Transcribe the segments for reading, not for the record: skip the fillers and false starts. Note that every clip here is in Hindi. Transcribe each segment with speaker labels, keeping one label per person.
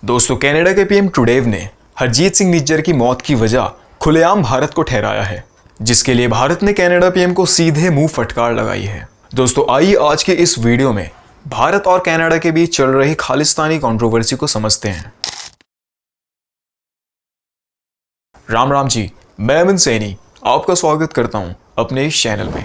Speaker 1: दोस्तों, कनाडा के पीएम ट्रूडेव ने हरजीत सिंह निज्जर की मौत की वजह खुलेआम भारत को ठहराया है, जिसके लिए भारत ने कनाडा पीएम को सीधे मुंह फटकार लगाई है। दोस्तों, आइए आज के इस वीडियो में भारत और कनाडा के बीच चल रही खालिस्तानी कंट्रोवर्सी को समझते हैं। राम राम जी, मैं अमन सैनी आपका स्वागत करता हूं अपने इस चैनल में।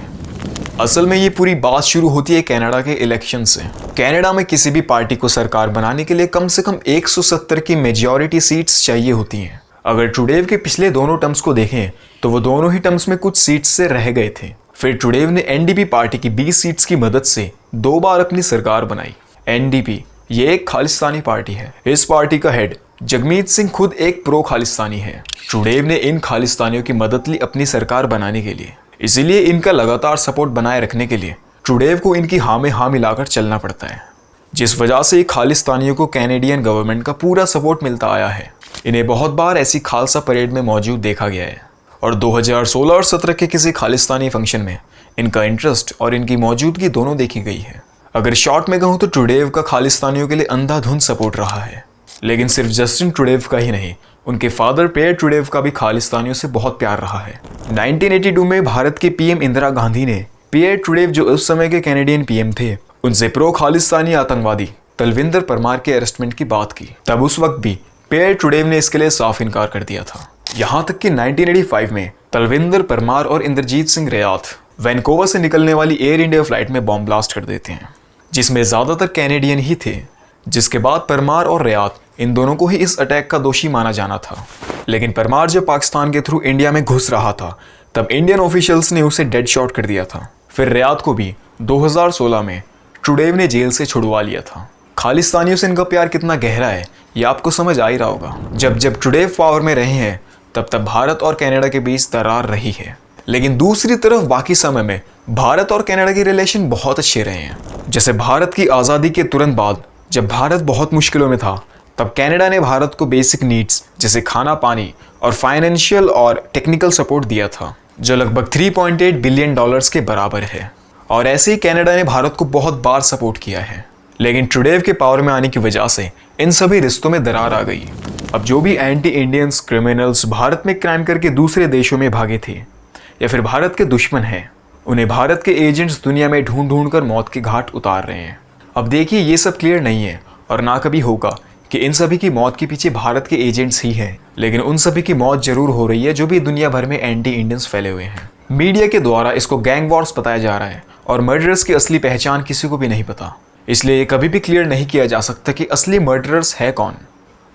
Speaker 1: असल में ये पूरी बात शुरू होती है कनाडा के इलेक्शन से। कनाडा में किसी भी पार्टी को सरकार बनाने के लिए कम से कम 170 की मेजॉरिटी सीट्स चाहिए होती हैं। अगर ट्रूडेव के पिछले दोनों टर्म्स को देखें तो वो दोनों ही टर्म्स में कुछ सीट्स से रह गए थे। फिर ट्रूडेव ने एनडीपी पार्टी की 20 सीट्स की मदद से 2 बार अपनी सरकार बनाई। एनडीपी ये एक खालिस्तानी पार्टी है। इस पार्टी का हेड जगमीत सिंह खुद एक प्रो खालिस्तानी है। ट्रूडेव ने इन खालिस्तानियों की मदद ली अपनी सरकार बनाने के लिए, इसीलिए इनका लगातार सपोर्ट बनाए रखने के लिए ट्रूडेव को इनकी हाँ में हाँ मिलाकर चलना पड़ता है, जिस वजह से खालिस्तानियों को कैनेडियन गवर्नमेंट का पूरा सपोर्ट मिलता आया है। इन्हें बहुत बार ऐसी खालसा परेड में मौजूद देखा गया है और 2016 और 17 के किसी खालिस्तानी फंक्शन में इनका इंटरेस्ट और इनकी मौजूदगी दोनों देखी गई है। अगर शॉर्ट में कहूँ तो ट्रूडेव का खालिस्तानियों के लिए अंधाधुंध सपोर्ट रहा है। लेकिन सिर्फ जस्टिन ट्रूडेव का ही नहीं, उनके फादर पियर ट्रूडेव का भी खालिस्तानियों से बहुत प्यार रहा है। 1982 में भारत की पीएम इंदिरा गांधी ने पियर ट्रूडेव, जो उस समय के कैनेडियन पीएम थे, उनसे प्रो खालिस्तानी आतंकवादी तलविंदर परमार के अरेस्टमेंट की बात की। तब उस वक्त भी पियर ट्रूडेव ने इसके लिए साफ इनकार कर दिया था। यहाँ तक कि 1985 में तलविंदर परमार और इंद्रजीत सिंह रियात वैनकूवर से निकलने वाली एयर इंडिया फ्लाइट में बॉम्ब ब्लास्ट कर देते हैं, जिसमें ज़्यादातर कैनेडियन ही थे। जिसके बाद परमार और रियात, इन दोनों को ही इस अटैक का दोषी माना जाना था। लेकिन परमार जब पाकिस्तान के थ्रू इंडिया में घुस रहा था तब इंडियन ऑफिशियल्स ने उसे डेड शॉट कर दिया था। फिर रियात को भी 2016 में ट्रूडेव ने जेल से छुड़वा लिया था। खालिस्तानियों से इनका प्यार कितना गहरा है ये आपको समझ आ ही रहा होगा। जब जब ट्रूडेव पावर में रहे हैं तब तब भारत और कनाडा के बीच दरार रही है। लेकिन दूसरी तरफ बाकी समय में भारत और कनाडा के रिलेशन बहुत अच्छे रहे हैं। जैसे भारत की आज़ादी के तुरंत बाद जब भारत बहुत मुश्किलों में था तब कनाडा ने भारत को बेसिक नीड्स जैसे खाना, पानी और फाइनेंशियल और टेक्निकल सपोर्ट दिया था, जो लगभग $3.8 बिलियन के बराबर है। और ऐसे ही कनाडा ने भारत को बहुत बार सपोर्ट किया है। लेकिन ट्रूडेव के पावर में आने की वजह से इन सभी रिश्तों में दरार आ गई। अब जो भी एंटी इंडियंस क्रिमिनल्स भारत में क्राइम करके दूसरे देशों में भागे थे या फिर भारत के दुश्मन हैं, उन्हें भारत के एजेंट्स दुनिया में ढूंढ ढूंढ कर मौत के घाट उतार रहे हैं। अब देखिए, ये सब क्लियर नहीं है और ना कभी होगा कि इन सभी की मौत के पीछे भारत के एजेंट्स ही हैं। लेकिन उन सभी की मौत जरूर हो रही है जो भी दुनिया भर में एंटी इंडियंस फैले हुए हैं। मीडिया के द्वारा इसको गैंग वॉर्स बताया जा रहा है और मर्डरर्स की असली पहचान किसी को भी नहीं पता। इसलिए ये कभी भी क्लियर नहीं किया जा सकता कि असली मर्डरर्स है कौन।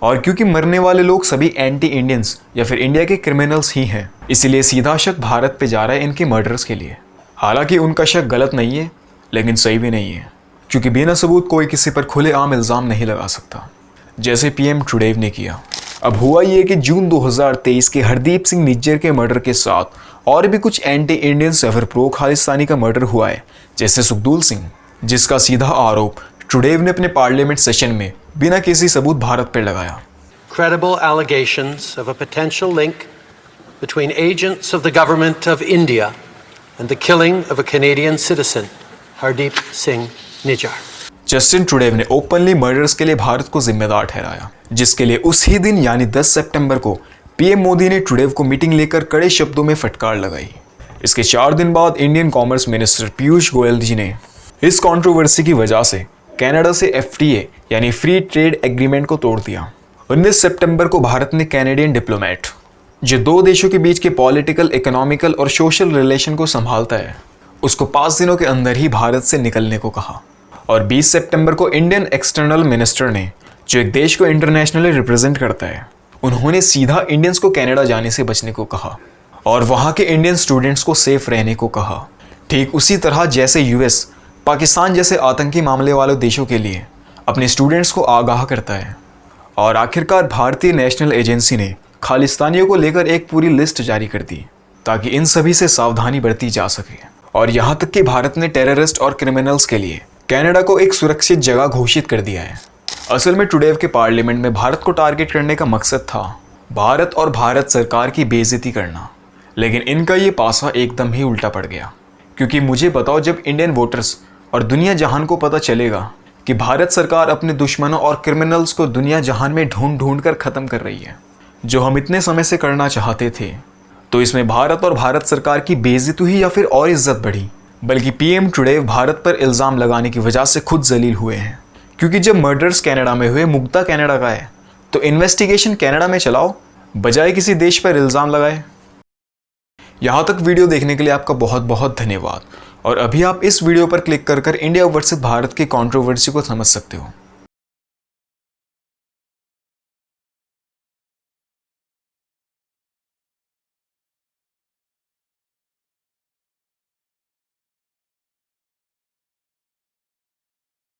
Speaker 1: और क्योंकि मरने वाले लोग सभी एंटी इंडियंस या फिर इंडिया के क्रिमिनल्स ही हैं, इसीलिए सीधा शक भारत पे जा रहा है इनके मर्डर्स के लिए। हालांकि उनका शक गलत नहीं है लेकिन सही भी नहीं है, क्योंकि बिना सबूत कोई किसी पर खुलेआम इल्ज़ाम नहीं लगा सकता, जैसे पीएम ट्रूडेव ने किया। अब हुआ ये कि जून 2023 के हरदीप सिंह निज्जर के मर्डर के साथ और भी कुछ एंटी इंडियन या फिर प्रो खालिस्तानी का मर्डर हुआ है, जैसे सुखदूल सिंह, जिसका सीधा आरोप ट्रूडेव ने अपने पार्लियामेंट सेशन में बिना किसी सबूत भारत पर लगाया।
Speaker 2: Credible allegations of a potential link between agents of the government of India and the killing of a Canadian citizen, Hardeep Singh Nijjar.
Speaker 1: Justin Trudeau ने ओपनली मर्डर्स के लिए भारत को जिम्मेदार ठहराया, जिसके लिए उस ही दिन यानी 10 सितंबर को पीएम मोदी ने ट्रूडेव को मीटिंग लेकर कड़े शब्दों में फटकार लगाई। इसके 4 दिन बाद Indian commerce minister Piyush Goyal ji ने इस कंट्रोवर्सी की वजह से कनाडा से FTA यानी फ्री ट्रेड एग्रीमेंट को तोड़ दिया। 19 सितंबर को भारत ने कैनेडियन डिप्लोमेट, जो 2 देशों के बीच के पॉलिटिकल, इकोनॉमिकल और सोशल रिलेशन को संभालता है, उसको 5 दिनों के अंदर ही भारत से निकलने को कहा। और 20 सितंबर को इंडियन एक्सटर्नल मिनिस्टर ने, जो एक देश को इंटरनेशनली रिप्रेजेंट करता है, उन्होंने सीधा इंडियंस को कनाडा जाने से बचने को कहा और वहाँ के इंडियन स्टूडेंट्स को सेफ रहने को कहा। ठीक उसी तरह जैसे US पाकिस्तान जैसे आतंकी मामले वाले देशों के लिए अपने स्टूडेंट्स को आगाह करता है। और आखिरकार भारतीय नेशनल एजेंसी ने खालिस्तानियों को लेकर एक पूरी लिस्ट जारी कर दी ताकि इन सभी से सावधानी बरती जा सके। और यहाँ तक कि भारत ने टेररिस्ट और क्रिमिनल्स के लिए कनाडा को एक सुरक्षित जगह घोषित कर दिया है। असल में ट्रूडेव के पार्लियामेंट में भारत को टारगेट करने का मकसद था भारत और भारत सरकार की बेइज्जती करना। लेकिन इनका ये पासा एकदम ही उल्टा पड़ गया, क्योंकि मुझे बताओ, जब इंडियन वोटर्स और दुनिया जहान को पता चलेगा कि भारत सरकार अपने दुश्मनों और क्रिमिनल्स को दुनिया जहान में ढूंढ ढूंढ कर ख़त्म कर रही है, जो हम इतने समय से करना चाहते थे। तो इसमें भारत और भारत सरकार की बेइज्जती हुई या फिर और इज्जत बढ़ी? बल्कि पीएम टुडे भारत पर इल्ज़ाम लगाने की वजह से खुद जलील हुए हैं, क्योंकि जब मर्डर्स कनाडा में हुए, मुद्दा कनाडा का है, तो इन्वेस्टिगेशन कनाडा में चलाओ बजाय किसी देश पर इल्ज़ाम लगाए। यहाँ तक वीडियो देखने के लिए आपका बहुत बहुत धन्यवाद। और अभी आप इस वीडियो पर क्लिक कर इंडिया वर्सेस भारत की कंट्रोवर्सी को समझ सकते हो।